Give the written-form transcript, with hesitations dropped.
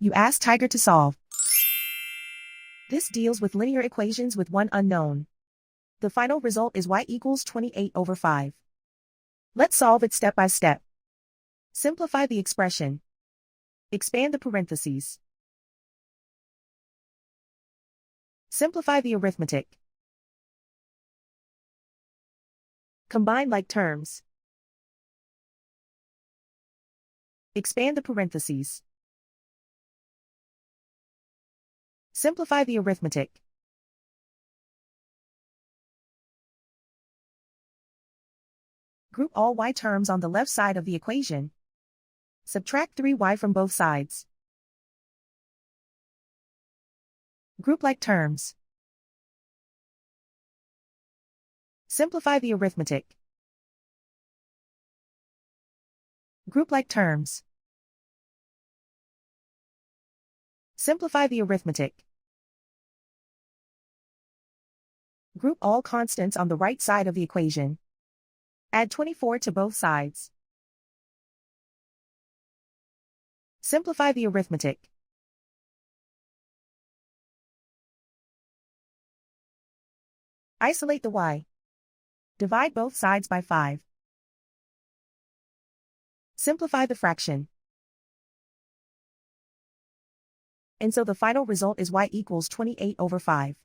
You ask Tiger to solve. This deals with linear equations with one unknown. The final result is y=28/5. Let's solve it step by step. Simplify the expression. Expand the parentheses. Simplify the arithmetic. Combine like terms. Expand the parentheses. Simplify the arithmetic. Group all y terms on the left side of the equation. Subtract 3y from both sides. Group like terms. Simplify the arithmetic. Group like terms. Simplify the arithmetic. Group all constants on the right side of the equation. Add 24 to both sides. Simplify the arithmetic. Isolate the y. Divide both sides by 5. Simplify the fraction. And so the final result is y=28/5.